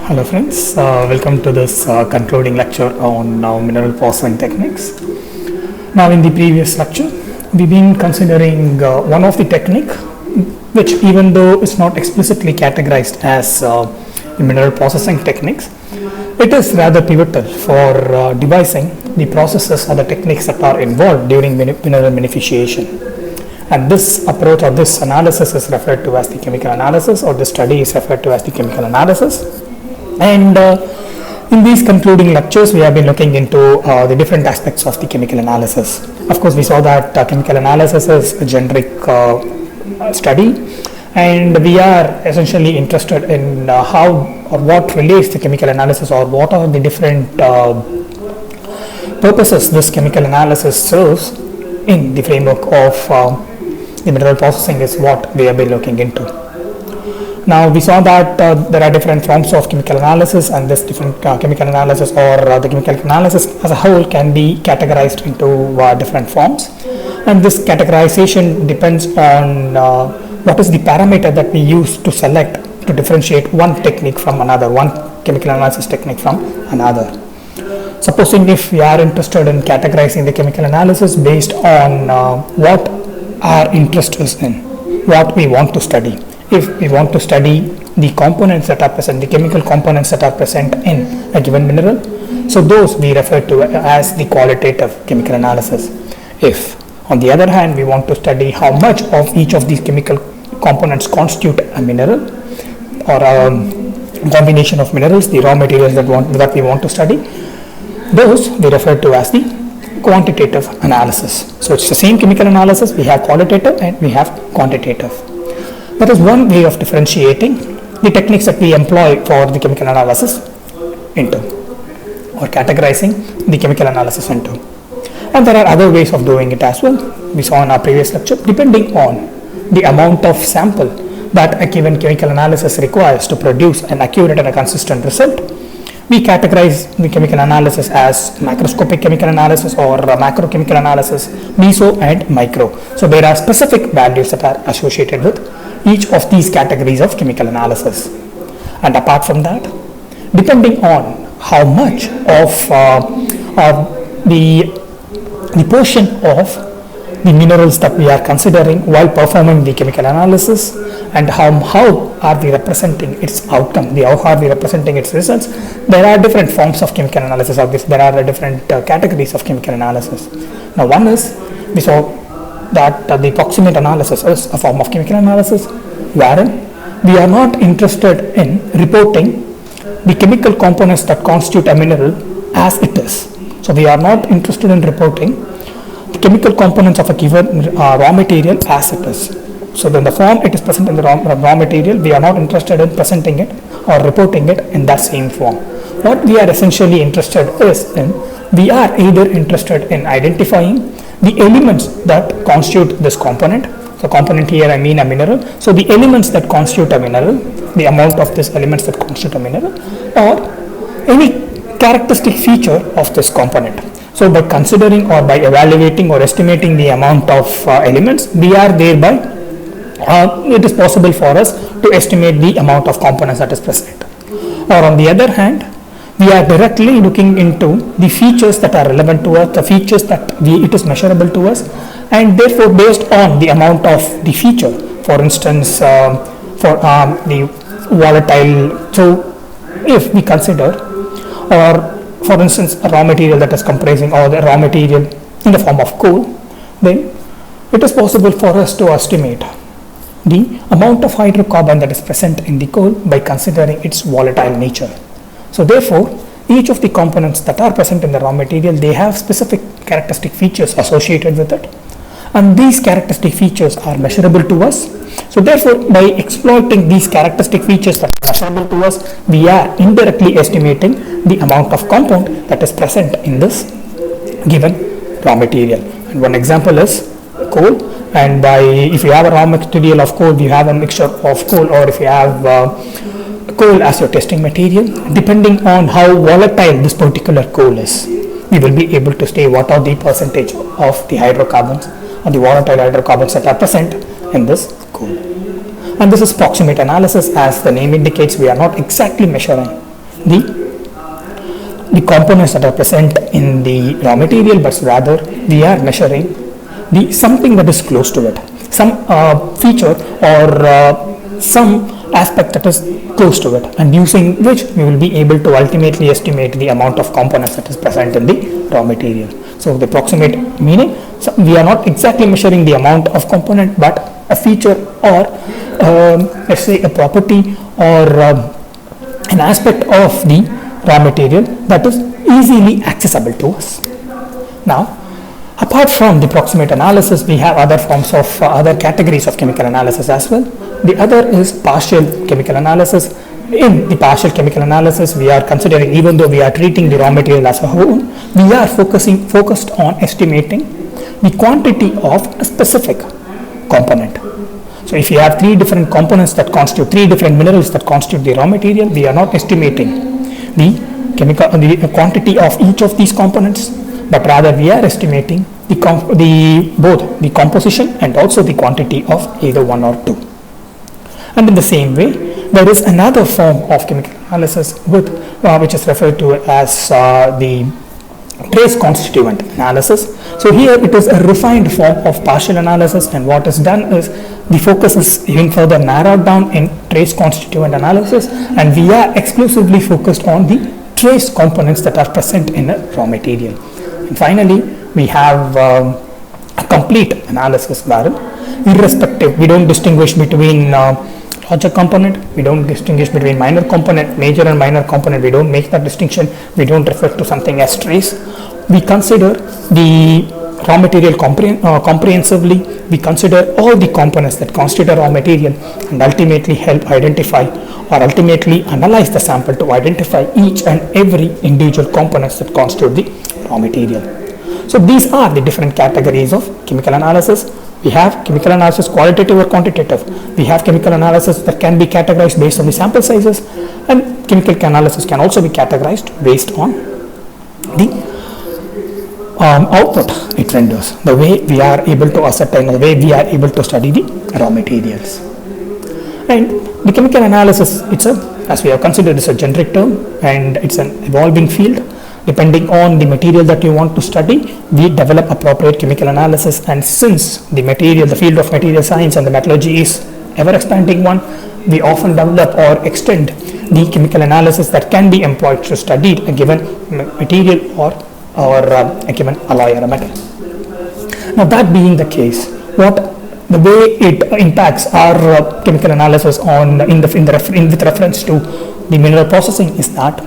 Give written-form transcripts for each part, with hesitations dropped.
Hello friends, welcome to this concluding lecture on mineral processing techniques. Now in the previous lecture, we've been considering one of the technique which, even though it's not explicitly categorized as mineral processing techniques, it is rather pivotal for devising the processes or the techniques that are involved during mineral beneficiation. And this approach or this analysis is referred to as the chemical analysis, or this study is referred to as the chemical analysis. And in these concluding lectures, we have been looking into the different aspects of the chemical analysis. Of course, we saw that chemical analysis is a generic study, and we are essentially interested in how or what relates to chemical analysis, or what are the different purposes this chemical analysis serves in the framework of the mineral processing is what we have been looking into. Now we saw that there are different forms of chemical analysis, and this different chemical analysis or the chemical analysis as a whole can be categorized into different forms, and this categorization depends on what is the parameter that we use to select to differentiate one technique from another, one chemical analysis technique from another. Supposing if we are interested in categorizing the chemical analysis based on what our interest is in, what we want to study. If we want to study the components that are present, the chemical components that are present in a given mineral, so those we refer to as the qualitative chemical analysis. If, on the other hand, we want to study how much of each of these chemical components constitute a mineral or a combination of minerals, the raw materials that we want to study, those we refer to as the quantitative analysis. So it's the same chemical analysis. We have qualitative and we have quantitative. That is one way of differentiating the techniques that we employ for the chemical analysis into, or categorizing the chemical analysis into. And there are other ways of doing it as well. We saw in our previous lecture, depending on the amount of sample that a given chemical analysis requires to produce an accurate and a consistent result, we categorize the chemical analysis as macroscopic chemical analysis or macrochemical analysis, meso and micro. So there are specific values that are associated with each of these categories of chemical analysis. And apart from that, depending on how much of the portion of the minerals that we are considering while performing the chemical analysis, and how are we representing its outcome, how are we representing its results, there are different forms of chemical analysis of this. There are different categories of chemical analysis. Now one is, we saw that the proximate analysis is a form of chemical analysis wherein we are not interested in reporting the chemical components that constitute a mineral as it is. So we are not interested in reporting the chemical components of a given raw material as it is. So then the form it is present in the raw material, we are not interested in presenting it or reporting it in that same form. What we are essentially interested in, we are either interested in identifying the elements that constitute this component. So component here I mean a mineral. So the elements that constitute a mineral, the amount of these elements that constitute a mineral, or any characteristic feature of this component. So by considering or by evaluating or estimating the amount of elements, we are thereby it is possible for us to estimate the amount of components that is present. Or on the other hand, we are directly looking into the features that are relevant to us, the features that it is measurable to us, and therefore based on the amount of the feature, for instance for the volatile, so if we consider, or for instance a raw material that is comprising, or the raw material in the form of coal, then it is possible for us to estimate the amount of hydrocarbon that is present in the coal by considering its volatile nature. So therefore, each of the components that are present in the raw material, they have specific characteristic features associated with it, and these characteristic features are measurable to us. So therefore, by exploiting these characteristic features that are measurable to us, we are indirectly estimating the amount of compound that is present in this given raw material. And one example is coal. And if you have a raw material of coal, you have a mixture of coal, or if you have coal as your testing material, depending on how volatile this particular coal is, we will be able to say what are the percentage of the hydrocarbons or the volatile hydrocarbons that are present in this coal. And this is proximate analysis. As the name indicates, we are not exactly measuring the components that are present in the raw material, but rather we are measuring the something that is close to it, some feature or some aspect that is close to it, and using which we will be able to ultimately estimate the amount of components that is present in the raw material. So the approximate meaning, so we are not exactly measuring the amount of component, but a feature or let's say a property or an aspect of the raw material that is easily accessible to us. Now, apart from the approximate analysis, we have other forms of other categories of chemical analysis as well. The other is partial chemical analysis. In the partial chemical analysis, we are considering, even though we are treating the raw material as a whole, we are focused on estimating the quantity of a specific component. So if you have three different components that constitute, three different minerals that constitute the raw material, we are not estimating the quantity of each of these components, but rather we are estimating both the composition and also the quantity of either one or two. And in the same way, there is another form of chemical analysis which is referred to as the trace constituent analysis. So here it is a refined form of partial analysis, and what is done is the focus is even further narrowed down in trace constituent analysis, and we are exclusively focused on the trace components that are present in a raw material. And finally, we have a complete analysis wherein irrespective, we don't distinguish between larger component, we don't distinguish between minor component, major and minor component, we don't make that distinction, we don't refer to something as trace. We consider the raw material comprehensively, we consider all the components that constitute a raw material, and ultimately help identify or ultimately analyze the sample to identify each and every individual components that constitute the raw material. So these are the different categories of chemical analysis. We have chemical analysis qualitative or quantitative. We have chemical analysis that can be categorized based on the sample sizes, and chemical analysis can also be categorized based on the output it renders, the way we are able to ascertain, the way we are able to study the raw materials. And the chemical analysis itself, as we have considered, is a generic term, and it's an evolving field. Depending on the material that you want to study, we develop appropriate chemical analysis, and since the field of material science and the metallurgy is ever expanding one, we often develop or extend the chemical analysis that can be employed to study a given material or a given alloy or a metal. Now, that being the case, the way it impacts our chemical analysis with reference to the mineral processing is that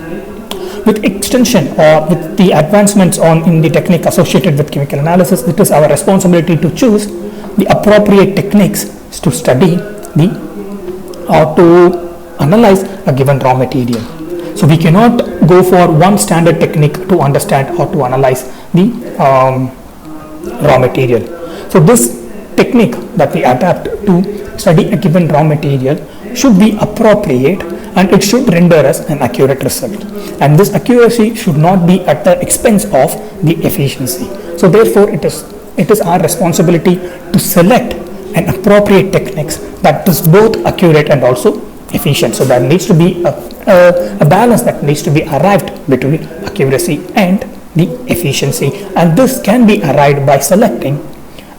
with extension or with the advancements in the technique associated with chemical analysis, it is our responsibility to choose the appropriate techniques to study or to analyze a given raw material. So we cannot go for one standard technique to understand or to analyze the raw material. So this technique that we adapt to study a given raw material should be appropriate, and it should render us an accurate result. And this accuracy should not be at the expense of the efficiency. So therefore, it is our responsibility to select an appropriate techniques that is both accurate and also efficient. So there needs to be a balance that needs to be arrived between accuracy and the efficiency, and this can be arrived by selecting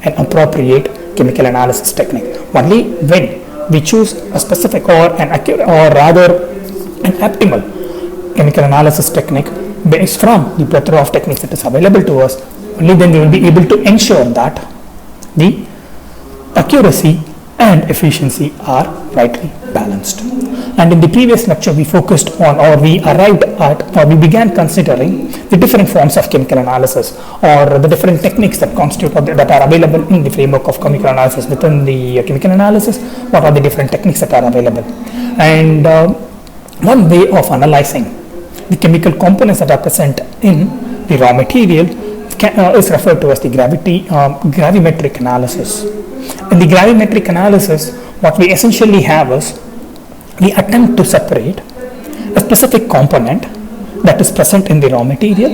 an appropriate chemical analysis technique. Only when we choose a specific or an accurate, or rather an optimal chemical analysis technique based from the plethora of techniques that is available to us, only then we will be able to ensure that the accuracy and efficiency are rightly balanced. And in the previous lecture, we focused on, or we arrived at, or we began considering the different forms of chemical analysis, or the different techniques that constitute or that are available in the framework of chemical analysis. Within the chemical analysis, what are the different techniques that are available? And one way of analyzing the chemical components that are present in the raw material is referred to as the gravimetric analysis. In the gravimetric analysis, what we essentially have is we attempt to separate a specific component that is present in the raw material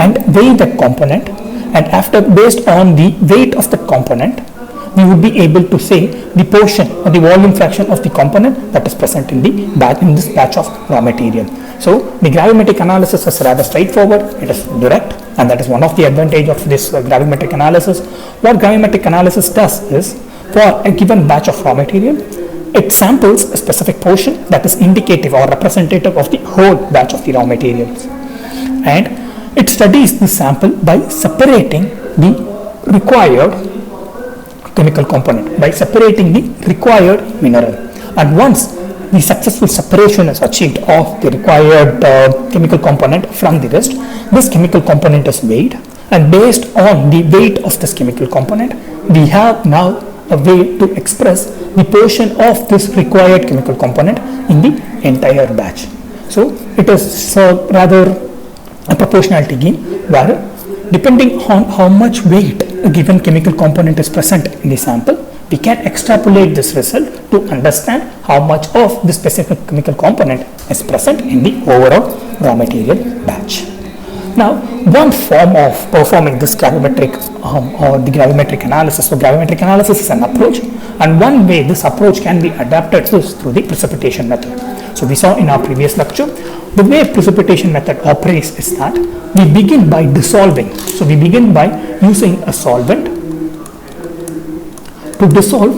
and weigh that component, and based on the weight of the component, we would be able to say the portion or the volume fraction of the component that is present in this batch of raw material. So the gravimetric analysis is rather straightforward, it is direct, and that is one of the advantage of this gravimetric analysis. What gravimetric analysis does is, for a given batch of raw material, it samples a specific portion that is indicative or representative of the whole batch of the raw materials, and it studies the sample by separating the required chemical component, by separating the required mineral. And once the successful separation is achieved of the required chemical component from the rest, this chemical component is weighed, and based on the weight of this chemical component, we have now a way to express the portion of this required chemical component in the entire batch. So it is rather a proportionality game, where depending on how much weight a given chemical component is present in the sample, we can extrapolate this result to understand how much of the specific chemical component is present in the overall raw material batch. Now, one form of performing this gravimetric or the gravimetric analysis. So, gravimetric analysis is an approach, and one way this approach can be adapted is through the precipitation method. So, we saw in our previous lecture, the way precipitation method operates is that we begin by dissolving. So, we begin by using a solvent to dissolve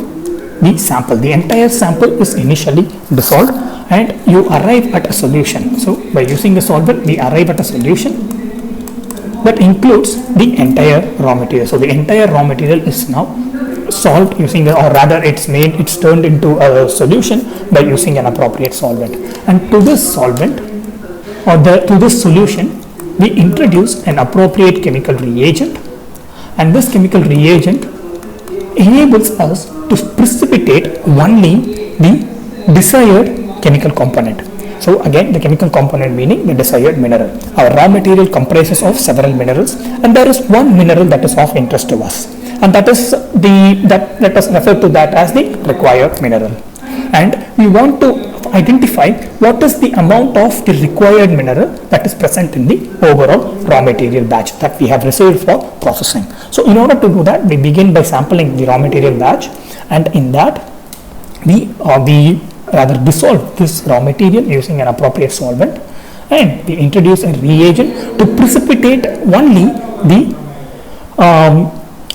the sample. The entire sample is initially dissolved, and you arrive at a solution. So, by using the solvent, we arrive at a solution that includes the entire raw material. So, the entire raw material is now solved using, or rather it's turned into a solution by using an appropriate solvent. And to this solvent, or to this solution, we introduce an appropriate chemical reagent, and this chemical reagent enables us to precipitate only the desired chemical component. So again, the chemical component meaning the desired mineral. Our raw material comprises of several minerals, and there is one mineral that is of interest to us, and that is let us refer to that as the required mineral. And we want to identify what is the amount of the required mineral that is present in the overall raw material batch that we have received for processing. So in order to do that, we begin by sampling the raw material batch, and in that we rather dissolve this raw material using an appropriate solvent, and we introduce a reagent to precipitate only the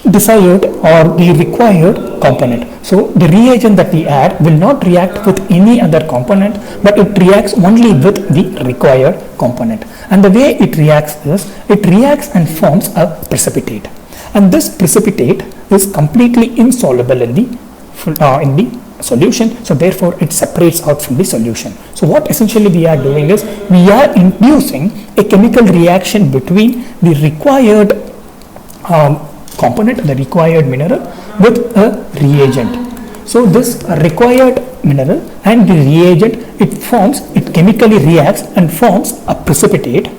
desired or the required component. So the reagent that we add will not react with any other component, but it reacts only with the required component. And the way it reacts is, it reacts and forms a precipitate, and this precipitate is completely insoluble in the solution, so therefore it separates out from the solution. So what essentially we are doing is, we are inducing a chemical reaction between the required component, the required mineral, with a reagent. So this required mineral and the reagent, it chemically reacts and forms a precipitate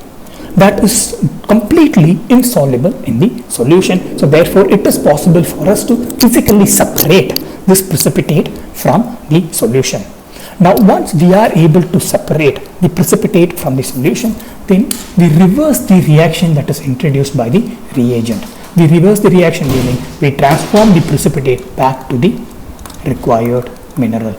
that is completely insoluble in the solution. So therefore it is possible for us to physically separate this precipitate from the solution. Now once we are able to separate the precipitate from the solution, then we reverse the reaction that is introduced by the reagent. We reverse the reaction, meaning we transform the precipitate back to the required mineral.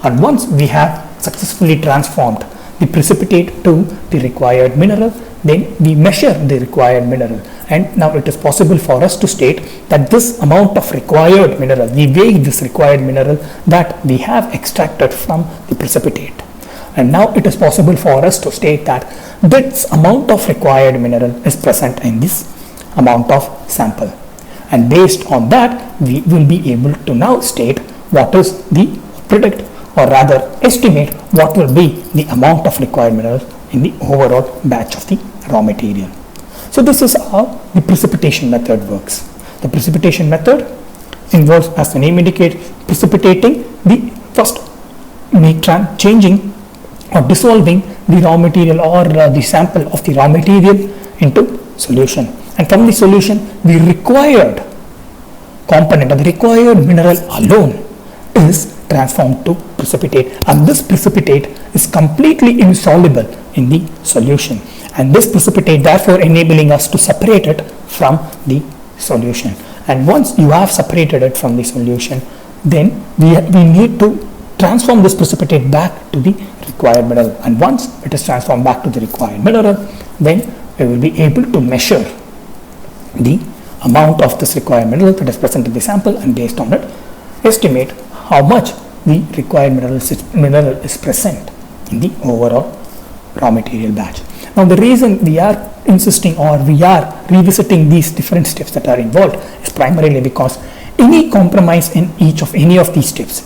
And once we have successfully transformed the precipitate to the required mineral, then we measure the required mineral, and now it is possible for us to state that this amount of required mineral, we weigh this required mineral that we have extracted from the precipitate, and now it is possible for us to state that this amount of required mineral is present in this amount of sample, and based on that we will be able to now state what is the predict, or rather estimate what will be the amount of required minerals in the overall batch of the raw material. So this is how the precipitation method works. The precipitation method involves, as the name indicates, precipitating changing or dissolving the raw material or the sample of the raw material into solution, and from the solution the required component or the required mineral alone is transformed to precipitate, and this precipitate is completely insoluble in the solution, and this precipitate therefore enabling us to separate it from the solution. And once you have separated it from the solution, then we need to transform this precipitate back to the required mineral, and once it is transformed back to the required mineral, then we will be able to measure the amount of this required mineral that is present in the sample, and based on it estimate how much the required mineral is present in the overall raw material batch. Now the reason we are insisting or we are revisiting these different steps that are involved is primarily because any compromise in any of these steps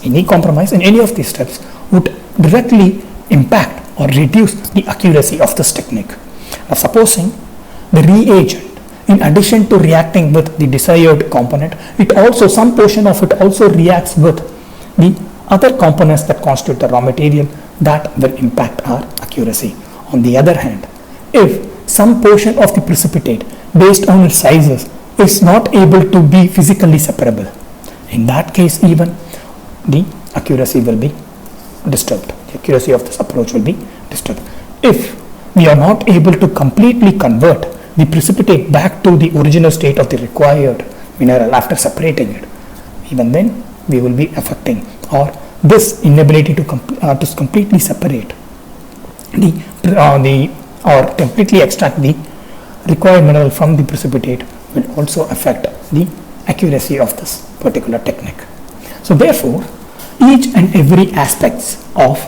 would directly impact or reduce the accuracy of this technique. Now supposing the reagent, in addition to reacting with the desired component, some portion of it also reacts with the other components that constitute the raw material, that will impact our accuracy. On the other hand, if some portion of the precipitate based on its sizes is not able to be physically separable, in that case even the accuracy will be disturbed. The accuracy of this approach will be disturbed. If we are not able to completely convert the precipitate back to the original state of the required mineral after separating it, even then we will be affecting, or this inability to completely separate or completely extract the required mineral from the precipitate will also affect the accuracy of this particular technique. So therefore, each and every aspects of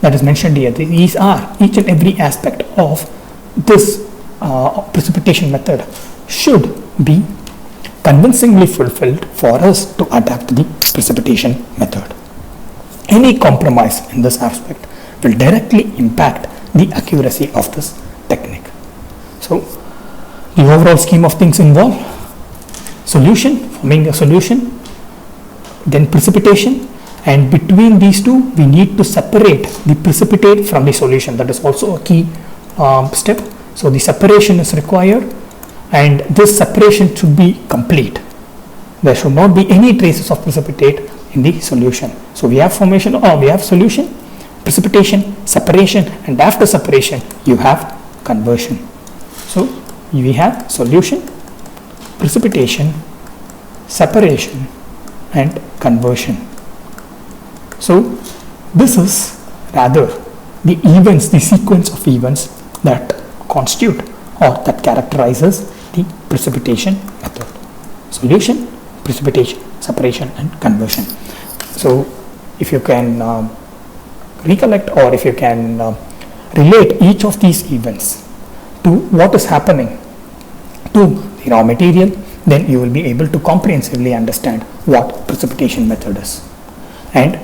that is mentioned here, each and every aspect of this precipitation method should be convincingly fulfilled for us to adapt the precipitation method. Any compromise in this aspect will directly impact the accuracy of this technique. So the overall scheme of things involve forming a solution, then precipitation, and between these two we need to separate the precipitate from the solution. That is also a key step. So the separation is required, and this separation should be complete. There should not be any traces of precipitate in the solution. So we have solution, precipitation, separation, and after separation you have conversion. So we have solution, precipitation, separation, and conversion. So this is rather the sequence of events that constitute or that characterizes the precipitation method: solution, precipitation, separation, and conversion. So if you can recollect, or if you can relate each of these events to what is happening to the raw material, then you will be able to comprehensively understand what precipitation method is. And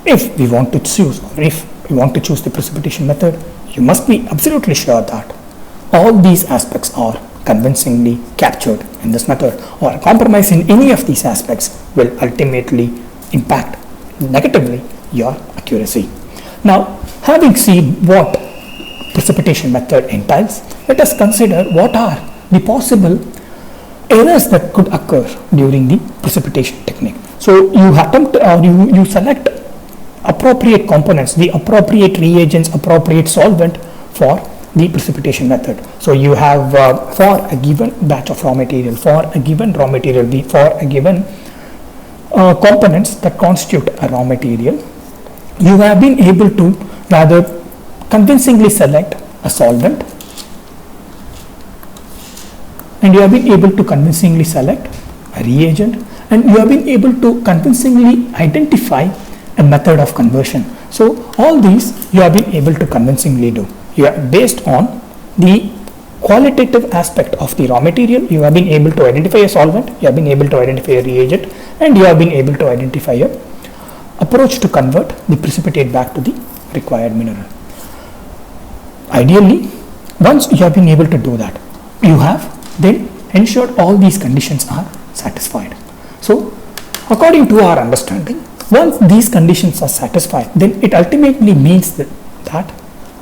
if we want to choose the precipitation method, you must be absolutely sure that all these aspects are convincingly captured in this method, or a compromise in any of these aspects will ultimately impact negatively your accuracy. Now, having seen what precipitation method entails, let us consider what are the possible errors that could occur during the precipitation technique. So you select appropriate components, the appropriate reagents, appropriate solvent for the precipitation method. So you have for a given batch of raw material, for a given components that constitute a raw material, you have been able to rather convincingly select a solvent, and you have been able to convincingly select a reagent, and you have been able to convincingly identify a method of conversion. So all these you have been able to convincingly do. You are based on the qualitative aspect of the raw material. You have been able to identify a solvent, you have been able to identify a reagent, and you have been able to identify a approach to convert the precipitate back to the required mineral. Ideally, once you have been able to do that, you have then ensured all these conditions are satisfied. So according to our understanding, once these conditions are satisfied, then it ultimately means that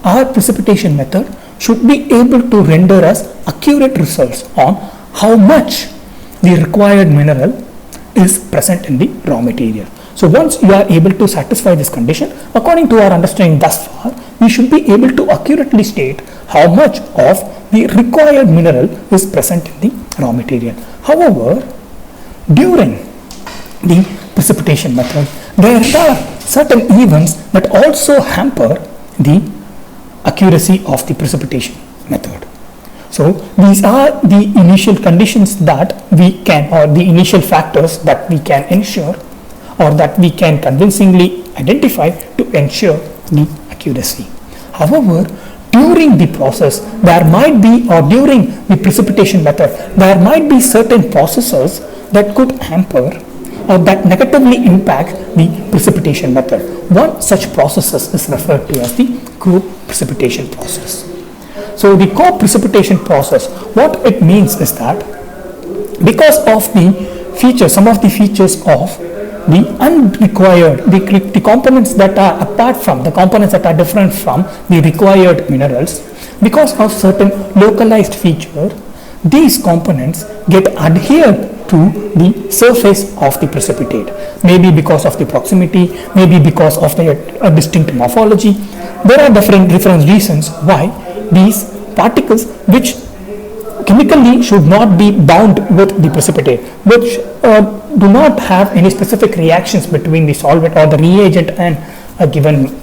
our precipitation method should be able to render us accurate results on how much the required mineral is present in the raw material. So once you are able to satisfy this condition, according to our understanding thus far, we should be able to accurately state how much of the required mineral is present in the raw material. However, during the precipitation method, there are certain events that also hamper the accuracy of the precipitation method. So these are the initial conditions that we can, or the initial factors that we can ensure, or that we can convincingly identify to ensure the accuracy. However, during the process there might be, or during the precipitation method, there might be certain processes that could hamper or that negatively impact the precipitation method. One such process is referred to as the co-precipitation process. So the co-precipitation process, what it means is that because of the features, some of the features of the unrequired, the components that are apart from, the components that are different from the required minerals, because of certain localized feature, these components get adhered to the surface of the precipitate, maybe because of the proximity, maybe because of the distinct morphology. There are different reasons why these particles, which chemically should not be bound with the precipitate, which do not have any specific reactions between the solvent or the reagent and a given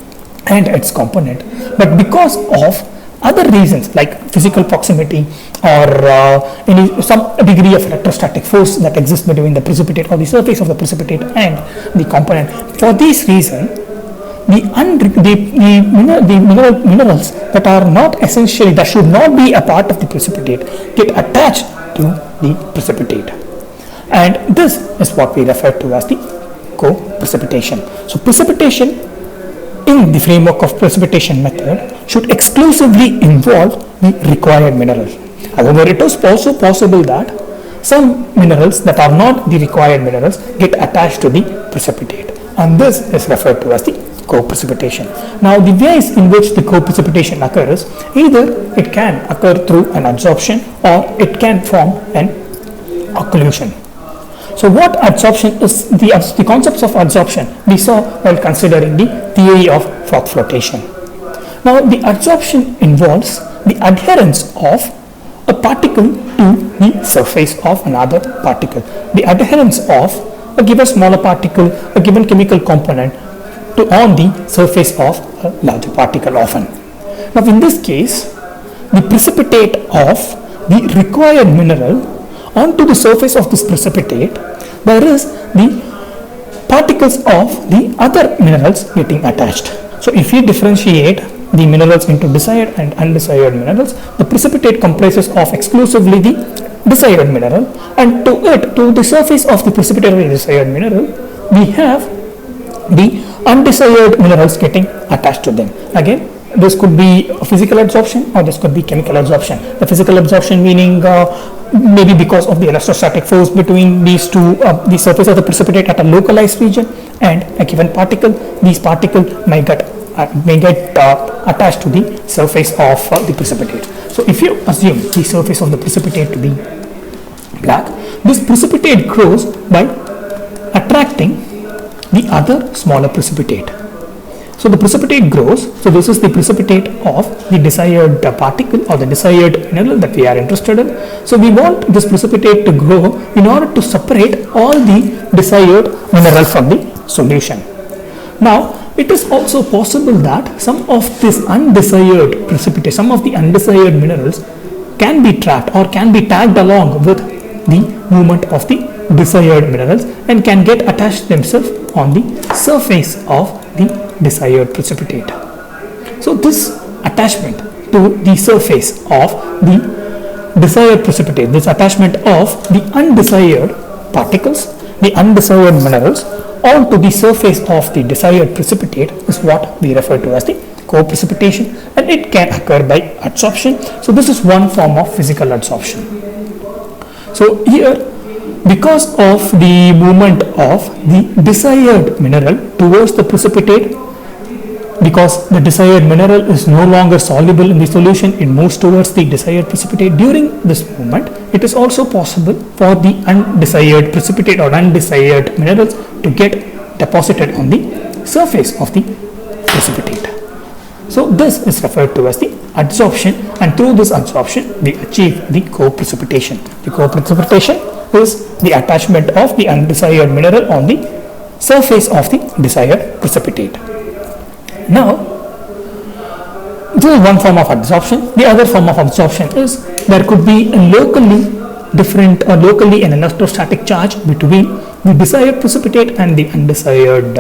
and its component, but because of other reasons like physical proximity or some degree of electrostatic force that exists between the precipitate or the surface of the precipitate and the component. For this reason, the minerals that are not essentially, that should not be a part of the precipitate, get attached to the precipitate, and this is what we refer to as the co-precipitation. So precipitation in the framework of precipitation method should exclusively involve the required minerals. However, it is also possible that some minerals that are not the required minerals get attached to the precipitate, and this is referred to as the co-precipitation. Now, the ways in which the co-precipitation occurs, either it can occur through an adsorption or it can form an occlusion. So what adsorption is, the concepts of adsorption we saw while considering the theory of froth flotation. Now the adsorption involves the adherence of a particle to the surface of another particle, the adherence of a given smaller particle, a given chemical component on the surface of a larger particle often. Now in this case, the precipitate of the required mineral onto the surface of this precipitate, there is the particles of the other minerals getting attached. So if you differentiate the minerals into desired and undesired minerals, the precipitate comprises of exclusively the desired mineral, and to the surface of the precipitate of the desired mineral, we have the undesired minerals getting attached to them. Again, this could be physical adsorption or this could be chemical adsorption. The physical adsorption meaning maybe because of the electrostatic force between these two, the surface of the precipitate at a localized region and a given particle. These particles may get attached to the surface of the precipitate. So if you assume the surface of the precipitate to be black, this precipitate grows by attracting the other smaller precipitate. So the precipitate grows. So this is the precipitate of the desired particle or the desired mineral that we are interested in. So we want this precipitate to grow in order to separate all the desired mineral from the solution. Now it is also possible that some of this undesired precipitate, some of the undesired minerals can be trapped or can be tagged along with the movement of the desired minerals and can get attached themselves on the surface of the desired precipitate. So this attachment to the surface of the desired precipitate, this attachment of the undesired particles, the undesired minerals onto the surface of the desired precipitate is what we refer to as the co-precipitation, and it can occur by adsorption. So this is one form of physical adsorption. So here, because of the movement of the desired mineral towards the precipitate, because the desired mineral is no longer soluble in the solution, it moves towards the desired precipitate. During this movement, it is also possible for the undesired precipitate or undesired minerals to get deposited on the surface of the precipitate. So this is referred to as the adsorption, and through this adsorption we achieve the co-precipitation. The co-precipitation is the attachment of the undesired mineral on the surface of the desired precipitate. Now, this is one form of adsorption. The other form of absorption is there could be a locally different or locally an electrostatic charge between the desired precipitate and the undesired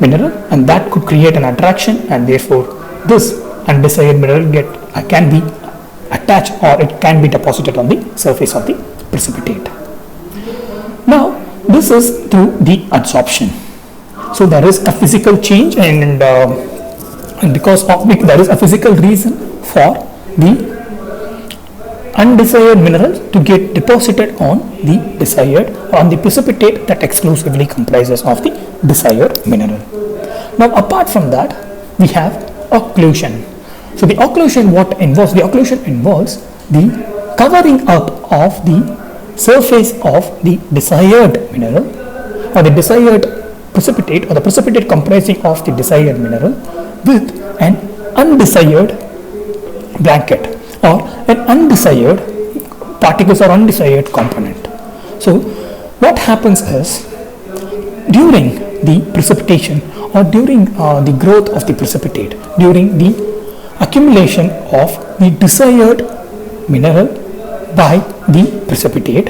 mineral, and that could create an attraction, and therefore this undesired mineral can be attached or it can be deposited on the surface of the precipitate. Now this is through the adsorption. So there is a physical change, and because there is a physical reason for the undesired mineral to get deposited on the precipitate that exclusively comprises of the desired mineral. Now apart from that, we have occlusion. So the occlusion involves the covering up of the surface of the desired mineral or the desired precipitate or the precipitate comprising of the desired mineral with an undesired blanket or an undesired particles or undesired component. So what happens is, during the precipitation or during the growth of the precipitate, during the accumulation of the desired mineral by the precipitate,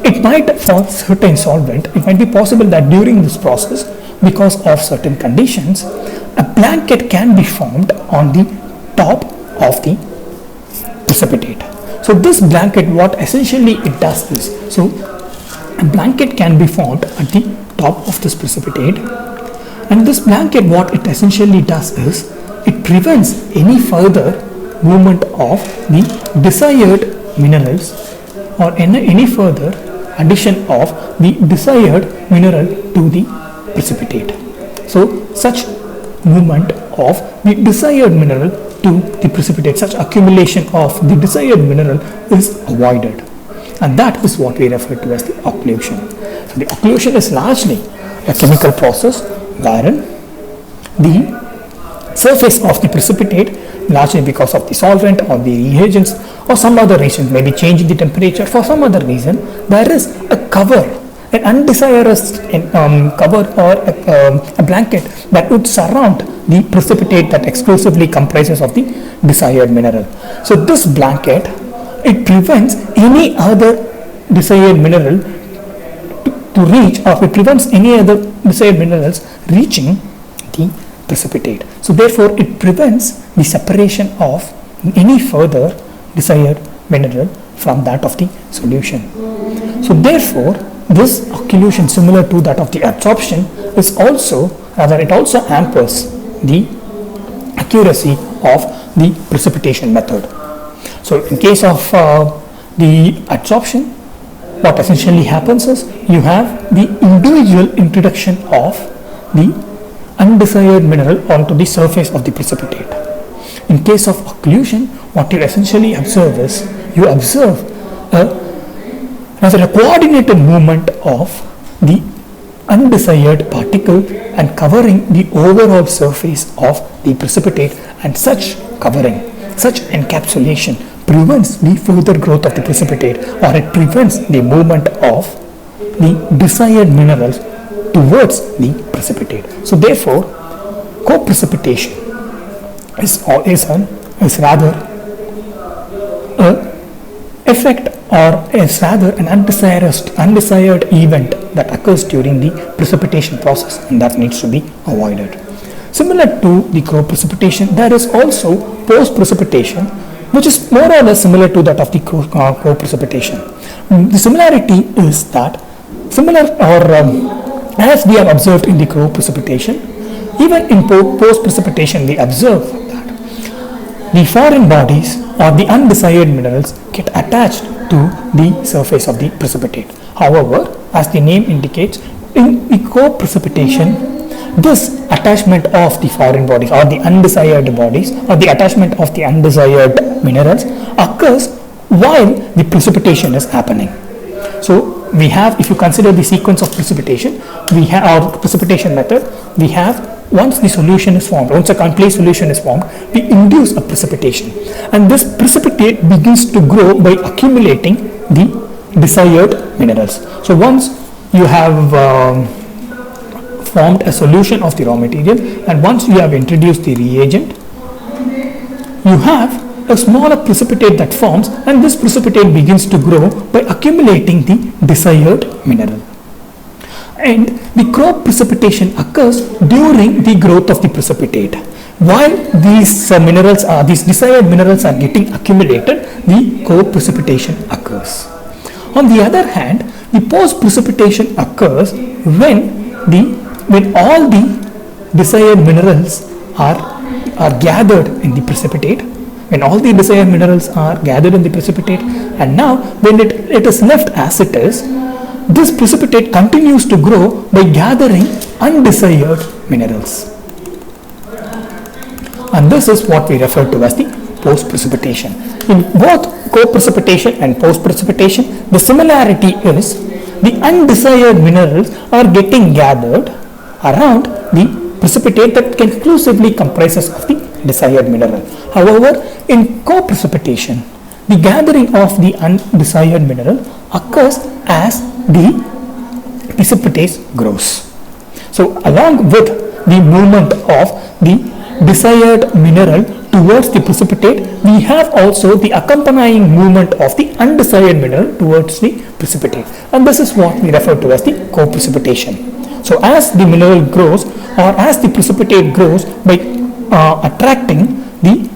it might, for certain solvent, it might be possible that during this process, because of certain conditions, a blanket can be formed on the top of the precipitate. So this blanket, what essentially it does is, so a blanket can be formed at the top of this precipitate, and this blanket, what it essentially does is, it prevents any further movement of the desired minerals or any further addition of the desired mineral to the precipitate. So such movement of the desired mineral to the precipitate, such accumulation of the desired mineral is avoided, and that is what we refer to as the occlusion. So the occlusion is largely a chemical process wherein the surface of the precipitate, largely because of the solvent or the reagents or some other reason, maybe changing the temperature, for some other reason, there is a cover, an undesirous cover or a blanket that would surround the precipitate that exclusively comprises of the desired mineral. So this blanket, it prevents any other desired mineral to reach, or it prevents any other desired minerals reaching the precipitate. So therefore it prevents the separation of any further desired mineral from that of the solution. So therefore this occlusion, similar to that of the adsorption, is also, rather it also hampers the accuracy of the precipitation method. So in case of the adsorption, what essentially happens is, you have the individual introduction of the undesired mineral onto the surface of the precipitate. In case of occlusion, what you essentially observe is, you observe a coordinated movement of the undesired particle and covering the overall surface of the precipitate, and such covering, such encapsulation prevents the further growth of the precipitate, or it prevents the movement of the desired minerals towards the precipitate. So therefore co-precipitation is rather a effect, or is rather an undesired event that occurs during the precipitation process, and that needs to be avoided. Similar to the co-precipitation, there is also post-precipitation, which is more or less similar to that of the co-precipitation. The similarity is that, as we have observed in the co-precipitation, even in post-precipitation we observe that the foreign bodies or the undesired minerals get attached to the surface of the precipitate. However, as the name indicates, in the co-precipitation, this attachment of the foreign bodies or the undesired bodies or the attachment of the undesired minerals occurs while the precipitation is happening. So we have, if you consider the sequence of precipitation, we have our precipitation method, we have, once the solution is formed, once a complete solution is formed, we induce a precipitation, and this precipitate begins to grow by accumulating the desired minerals. So once you have formed a solution of the raw material, and once you have introduced the reagent, you have a smaller precipitate that forms, and this precipitate begins to grow by accumulating the desired mineral. And the crop precipitation occurs during the growth of the precipitate. While these desired minerals are getting accumulated, the co-precipitation occurs. On the other hand, the post-precipitation occurs when all the desired minerals are gathered in the precipitate. When all the desired minerals are gathered in the precipitate, and now when it is left as it is, this precipitate continues to grow by gathering undesired minerals. And this is what we refer to as the post-precipitation. In both co-precipitation and post-precipitation, the similarity is the undesired minerals are getting gathered around the precipitate that conclusively comprises of the desired mineral. However, in co-precipitation, the gathering of the undesired mineral occurs as the precipitate grows. So, along with the movement of the desired mineral towards the precipitate, we have also the accompanying movement of the undesired mineral towards the precipitate, and this is what we refer to as the co-precipitation. So, as the mineral grows, or as the precipitate grows by attracting the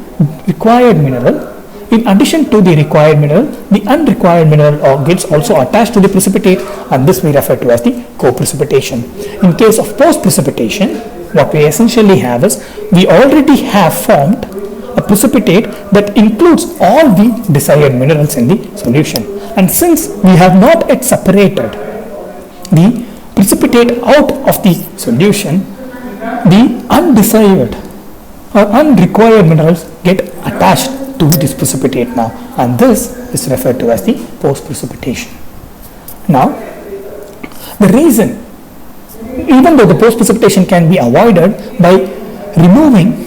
required mineral, in addition to the required mineral, the unrequired mineral gets also attached to the precipitate, and this we refer to as the co-precipitation. In case of post-precipitation, what we essentially have is we already have formed a precipitate that includes all the desired minerals in the solution, and since we have not yet separated the precipitate out of the solution, the undesired or unrequired minerals get attached to this precipitate now, and this is referred to as the post-precipitation. Now, the reason, even though the post-precipitation can be avoided by removing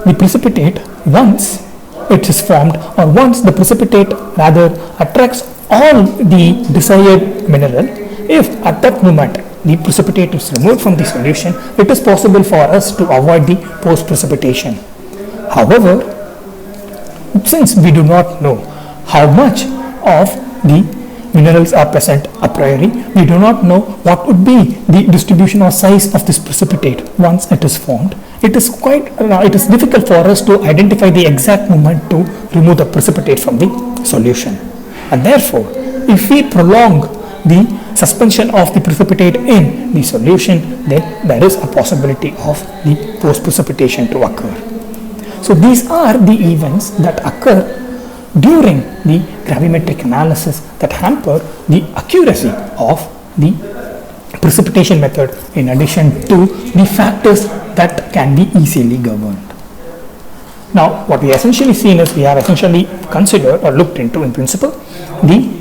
the precipitate once it is formed, or once the precipitate rather attracts all the desired mineral, if at that moment the precipitate is removed from the solution, it is possible for us to avoid the post-precipitation. However, since we do not know how much of the minerals are present a priori, we do not know what would be the distribution or size of this precipitate once it is formed. It is difficult for us to identify the exact moment to remove the precipitate from the solution, and therefore, if we prolong the suspension of the precipitate in the solution, then there is a possibility of the post-precipitation to occur. So these are the events that occur during the gravimetric analysis that hamper the accuracy of the precipitation method, in addition to the factors that can be easily governed. Now, what we essentially seen is we have essentially considered or looked into, in principle, the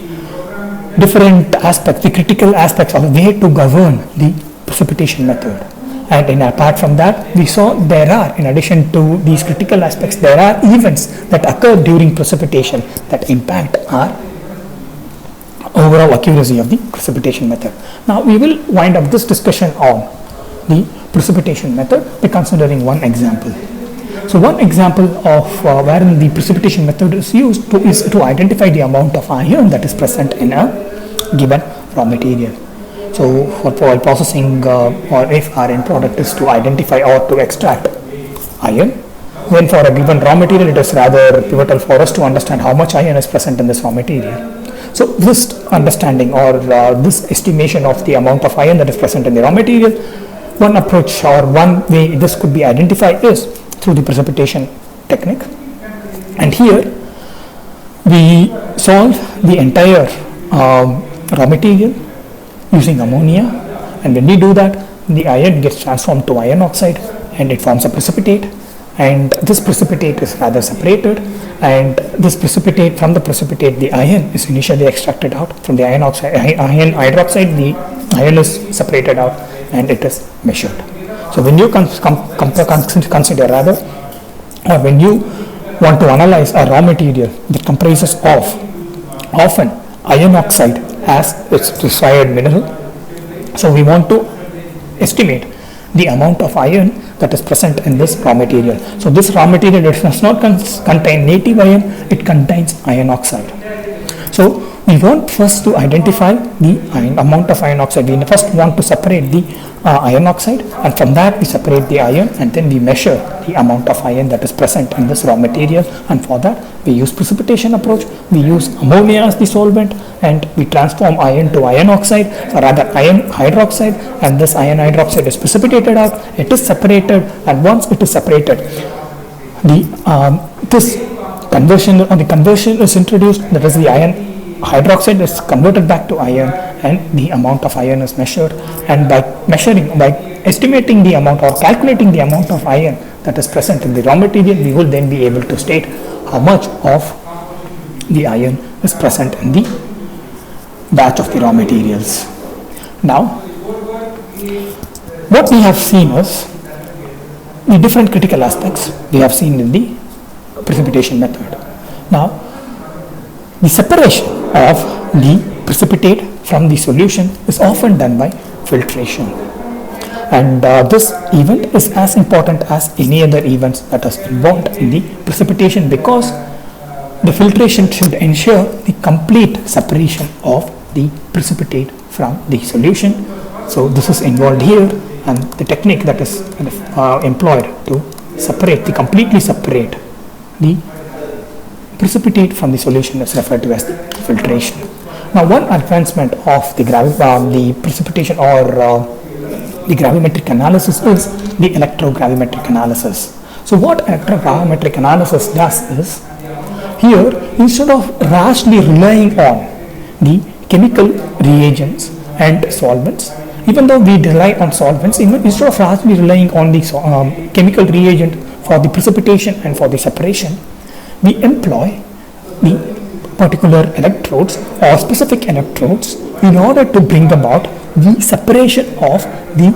different aspects, the critical aspects of the way to govern the precipitation method. And apart from that, we saw there are, in addition to these critical aspects, there are events that occur during precipitation that impact our overall accuracy of the precipitation method. Now, we will wind up this discussion on the precipitation method by considering one example. So, one example of wherein the precipitation method is used is to identify the amount of iron that is present in a given raw material. So, while processing or if our end product is to identify or to extract iron, when for a given raw material, it is rather pivotal for us to understand how much iron is present in this raw material. So, this understanding or this estimation of the amount of iron that is present in the raw material, one approach or one way this could be identified is through the precipitation technique. And here we solve the entire raw material using ammonia, and when we do that, the iron gets transformed to iron oxide and it forms a precipitate, and this precipitate is rather separated, and this precipitate, from the precipitate, the iron is initially extracted out. From the iron hydroxide, the iron is separated out and it is measured. So when you consider rather, or when you want to analyze a raw material that comprises of often iron oxide as its desired mineral, so we want to estimate the amount of iron that is present in this raw material. So this raw material does not contain native iron, it contains iron oxide. So we want first to identify the amount of iron oxide. We first want to separate the iron oxide, and from that we separate the iron, and then we measure the amount of iron that is present in this raw material. And for that we use precipitation approach. We use ammonia as the solvent, and we transform iron to iron oxide, or rather iron hydroxide, and this iron hydroxide is precipitated out. It is separated, and once it is separated, this conversion is introduced. That is, the iron hydroxide is converted back to iron, and the amount of iron is measured. And by estimating the amount or calculating the amount of iron that is present in the raw material, we will then be able to state how much of the iron is present in the batch of the raw materials. Now, what we have seen is the different critical aspects we have seen in the precipitation method. Now, the separation of the precipitate from the solution is often done by filtration, and this event is as important as any other events that is involved in the precipitation, because the filtration should ensure the complete separation of the precipitate from the solution. So this is involved here, and the technique that is employed to completely separate the precipitate from the solution is referred to as the filtration. Now, one advancement of the precipitation or the gravimetric analysis is the electrogravimetric analysis. So what electrogravimetric analysis does is, here instead of rashly relying on the chemical reagents and solvents, even though we rely on solvents, instead of rashly relying on the chemical reagent for the precipitation and for the separation, we employ the particular electrodes or specific electrodes in order to bring about the separation of the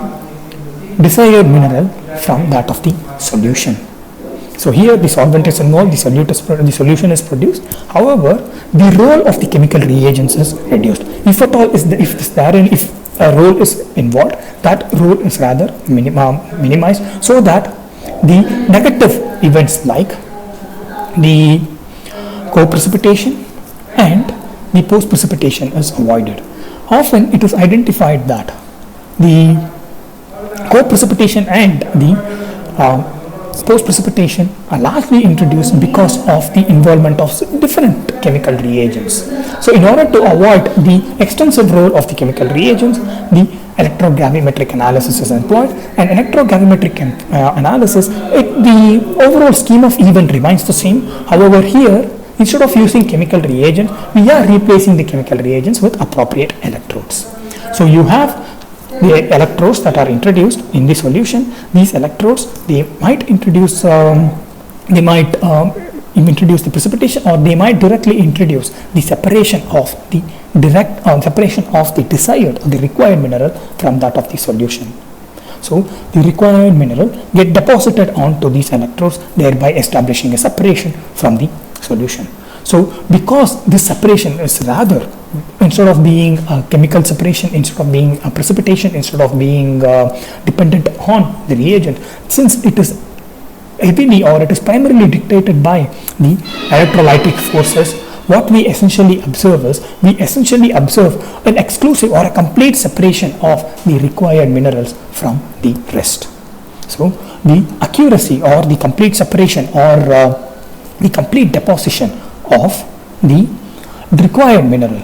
desired mineral from that of the solution. So here the solvent is involved, the solution is produced. However, the role of the chemical reagents is reduced. If at all if a role is involved, that role is rather minimized, so that the negative events like the co-precipitation and the post-precipitation is avoided. Often it is identified that the co-precipitation and the post-precipitation are largely introduced because of the involvement of different chemical reagents. So in order to avoid the extensive role of the chemical reagents, the electrogravimetric analysis is employed. And electrogravimetric analysis, the overall scheme of event remains the same. However, here instead of using chemical reagents, we are replacing the chemical reagents with appropriate electrodes. So you have the electrodes that are introduced in the solution. These electrodes, they might introduce the precipitation, or they might directly introduce the separation of the desired or the required mineral from that of the solution. So the required mineral get deposited onto these electrodes, thereby establishing a separation from the solution. So because this separation is rather, instead of being a chemical separation, instead of being a precipitation, instead of being dependent on the reagent, since it is heavily or it is primarily dictated by the electrolytic forces, what we essentially observe is, an exclusive or a complete separation of the required minerals from the rest. So the accuracy or the complete separation or the complete deposition of the required mineral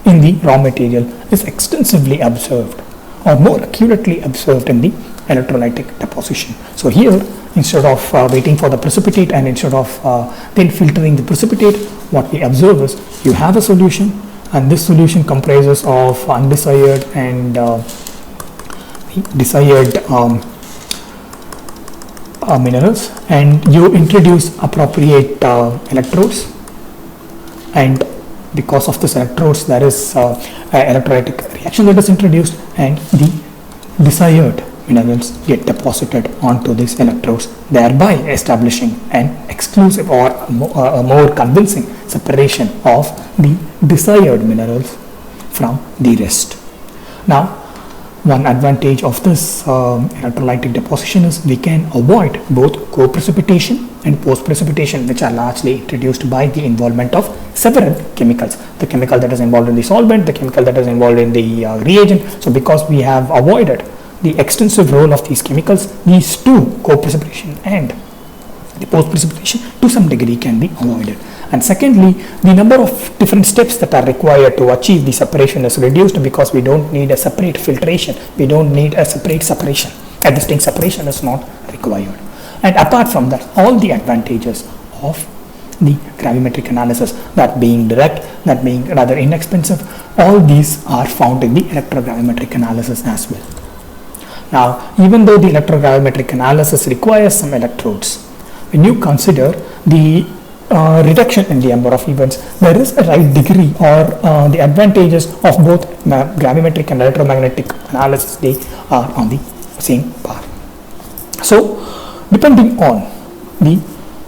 in the raw material is extensively observed, or more accurately observed, in the electrolytic deposition. So here, instead of waiting for the precipitate and instead of then filtering the precipitate, what we observe is, you have a solution, and this solution comprises of undesired and desired minerals, and you introduce appropriate electrodes, and because of this electrodes there is electrolytic reaction that is introduced, and the desired minerals get deposited onto these electrodes, thereby establishing an exclusive or a more convincing separation of the desired minerals from the rest. Now, One advantage of this electrolytic deposition is we can avoid both co-precipitation and post-precipitation, which are largely introduced by the involvement of several chemicals. The chemical that is involved in the solvent, the chemical that is involved in the reagent. So because we have avoided the extensive role of these chemicals, these two, co-precipitation and the post-precipitation, to some degree can be avoided. And secondly, the number of different steps that are required to achieve the separation is reduced because we don't need a separate filtration, we don't need a separate separation. A distinct separation is not required. And apart from that, all the advantages of the gravimetric analysis, that being direct, that being rather inexpensive, all these are found in the electrogravimetric analysis as well. Now, even though the electrogravimetric analysis requires some electrodes, when you consider the reduction in the number of events, there is a right degree or the advantages of both gravimetric and electromagnetic analysis, they are on the same par. So, depending on the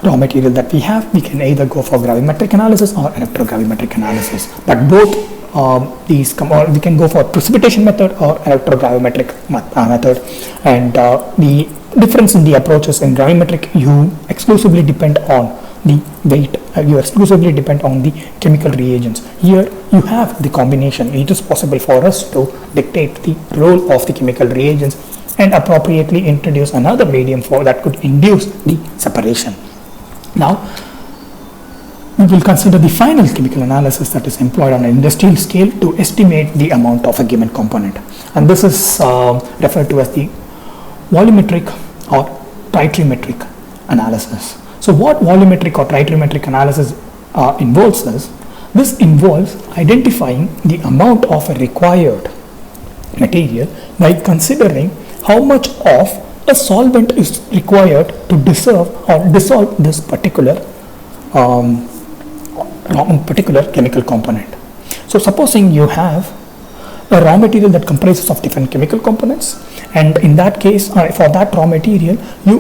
raw material that we have, we can either go for gravimetric analysis or electrogravimetric analysis. But both these we can go for precipitation method or electrogravimetric method. And the difference in the approaches in gravimetric, you exclusively depend on the weight, you exclusively depend on the chemical reagents. Here you have the combination. It is possible for us to dictate the role of the chemical reagents and appropriately introduce another medium for that could induce the separation. Now we will consider the final chemical analysis that is employed on an industrial scale to estimate the amount of a given component, and this is referred to as the volumetric or titrimetric analysis. So what volumetric or titrimetric analysis involves is, this involves identifying the amount of a required material by considering how much of a solvent is required to dissolve this particular chemical component. So supposing you have a raw material that comprises of different chemical components, and in that case for that raw material you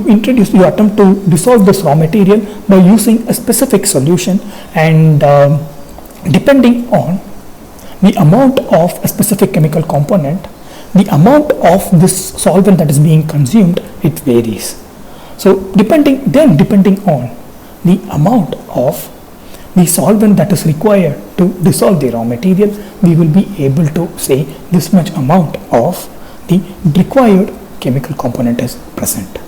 attempt to dissolve this raw material by using a specific solution, and depending on the amount of a specific chemical component, the amount of this solvent that is being consumed, it varies. So depending on the amount of the solvent that is required to dissolve the raw material, we will be able to say this much amount of the required chemical component is present.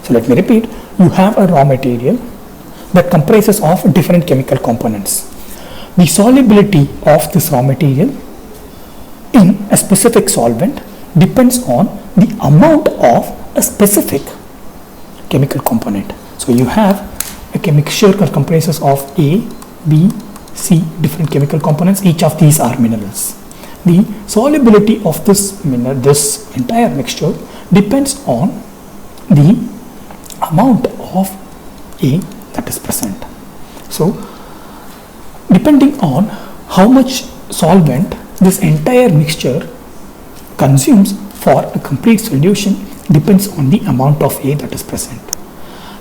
So let me repeat, you have a raw material that comprises of different chemical components. The solubility of this raw material in a specific solvent depends on the amount of a specific chemical component. So you have a mixture that comprises of A, B, C different chemical components. Each of these are minerals. The solubility of this entire mixture depends on the amount of A that is present. So depending on how much solvent this entire mixture consumes for a complete solution depends on the amount of A that is present.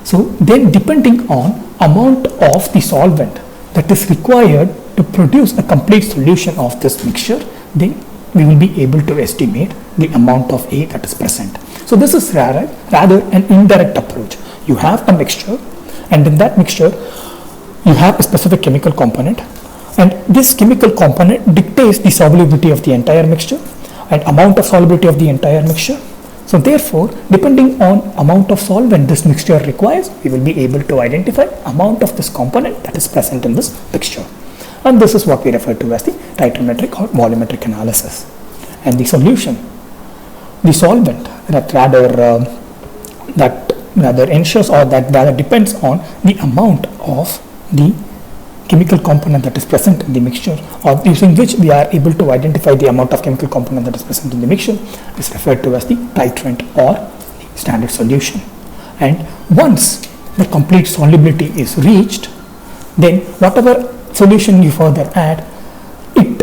So then depending on amount of the solvent that is required to produce a complete solution of this mixture, then we will be able to estimate the amount of A that is present. So this is rather an indirect approach. You have a mixture, and in that mixture you have a specific chemical component, and this chemical component dictates the solubility of the entire mixture and amount of solubility of the entire mixture. So therefore, depending on amount of solvent this mixture requires, we will be able to identify amount of this component that is present in this mixture. And this is what we refer to as the titrimetric or volumetric analysis. And the solution, the solvent that rather ensures, or that rather depends on the amount of the chemical component that is present in the mixture, or using which we are able to identify the amount of chemical component that is present in the mixture, is referred to as the titrant or the standard solution. And once the complete solubility is reached, then whatever solution you further add, it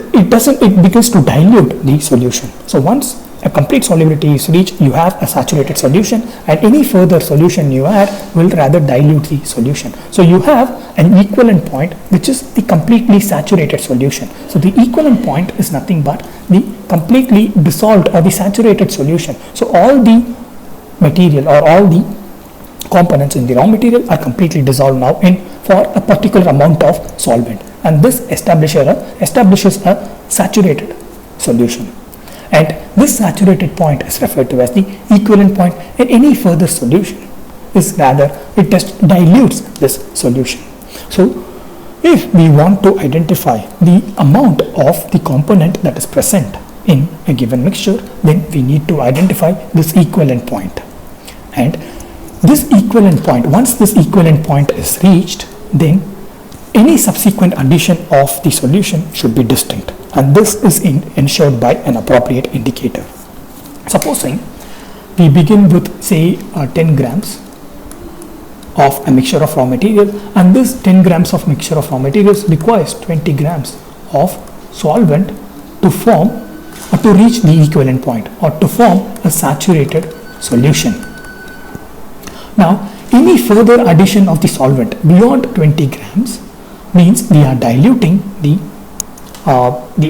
begins to dilute the solution. So once a complete solubility is reached, you have a saturated solution, and any further solution you add will rather dilute the solution. So you have an equivalent point, which is the completely saturated solution. So the equivalent point is nothing but the completely dissolved or the saturated solution. So all the material or all the components in the raw material are completely dissolved now in for a particular amount of solvent, and this establishes a saturated solution, and this saturated point is referred to as the equivalent point, and any further solution is rather, it just dilutes this solution. So if we want to identify the amount of the component that is present in a given mixture, then we need to identify this equivalent point. And this equivalent point, once this equivalent point is reached, then any subsequent addition of the solution should be distinct, and this is ensured by an appropriate indicator. Supposing we begin with say 10 grams of a mixture of raw material, and this 10 grams of mixture of raw materials requires 20 grams of solvent to form or to reach the equivalent point or to form a saturated solution. Now, any further addition of the solvent beyond 20 grams means we are diluting the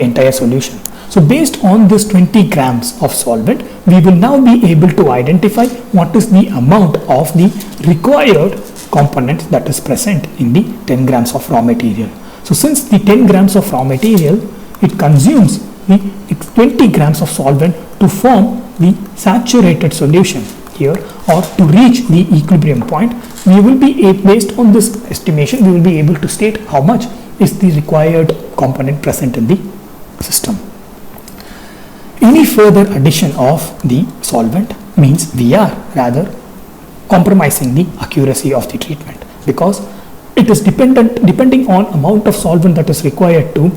entire solution. So based on this 20 grams of solvent, we will now be able to identify what is the amount of the required component that is present in the 10 grams of raw material. So since the 10 grams of raw material, it consumes the 20 grams of solvent to form the saturated solution here, or to reach the equilibrium point, we will be, based on this estimation, we will be able to state how much is the required component present in the system. Any further addition of the solvent means we are rather compromising the accuracy of the treatment, because it is depending on amount of solvent that is required to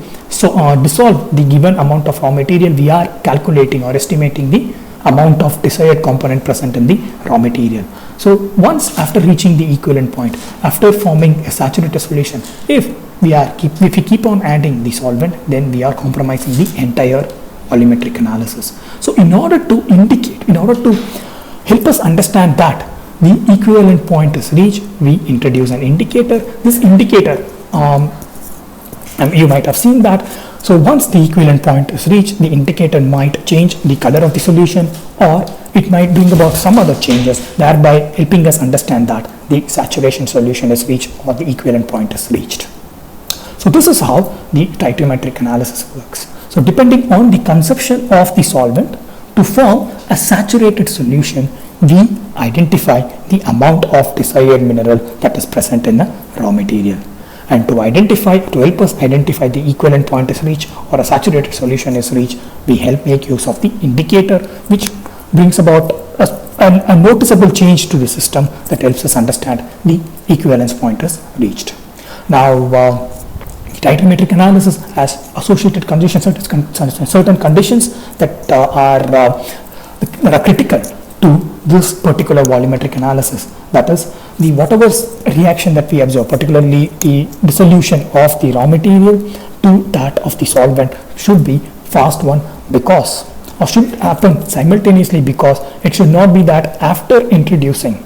dissolve the given amount of raw material. We are calculating or estimating the amount of desired component present in the raw material. So once after reaching the equivalent point, after forming a saturated solution, if we keep on adding the solvent, then we are compromising the entire volumetric analysis. So in order to help us understand that the equivalent point is reached, we introduce an indicator. This indicator, you might have seen that. So once the equivalent point is reached, the indicator might change the color of the solution, or it might bring about some other changes, thereby helping us understand that the saturation solution is reached or the equivalent point is reached. So this is how the titiometric analysis works. So depending on the consumption of the solvent to form a saturated solution, we identify the amount of desired mineral that is present in the raw material. And to help us identify the equivalent point is reached or a saturated solution is reached, we make use of the indicator, which brings about a noticeable change to the system that helps us understand the equivalence point is reached. Now, the titiometric analysis has associated conditions, certain conditions that are critical to this particular volumetric analysis. That is, the whatever reaction that we observe, particularly the dissolution of the raw material to that of the solvent, should be fast one, because, or should happen simultaneously, because it should not be that after introducing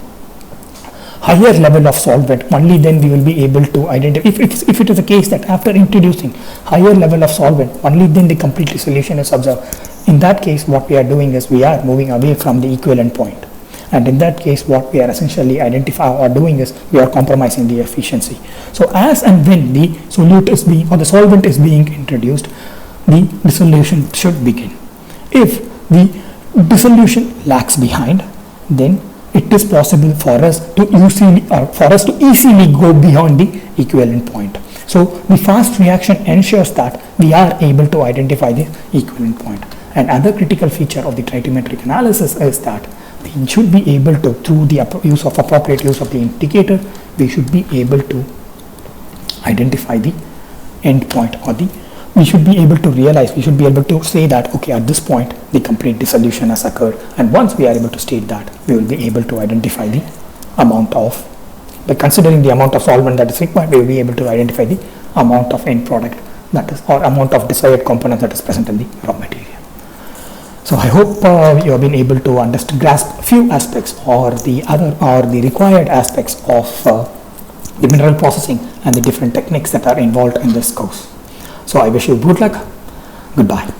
higher level of solvent, only then we will be able to identify. If it is a case that after introducing higher level of solvent, only then the complete solution is observed, in that case what we are doing is we are moving away from the equivalent point. And in that case, what we are essentially identifying or doing is we are compromising the efficiency. So as and when the solute is being, or the solvent is being introduced, the dissolution should begin. If the dissolution lags behind, then it is possible for us to easily go beyond the equivalent point. So the fast reaction ensures that we are able to identify the equivalent point. And another critical feature of the titiometric analysis is that we should be able to, through the appropriate use of the indicator, we should be able to identify the end point, or we should be able to say that, okay, at this point the complete dissolution has occurred, and once we are able to state that, we will be able to identify the amount of, by considering the amount of solvent that is required, we will be able to identify the amount of end product that is, or amount of desired component that is present in the raw material. So I hope you have been able to understand, grasp a few aspects or the required aspects of the mineral processing and the different techniques that are involved in this course. So I wish you good luck. Goodbye.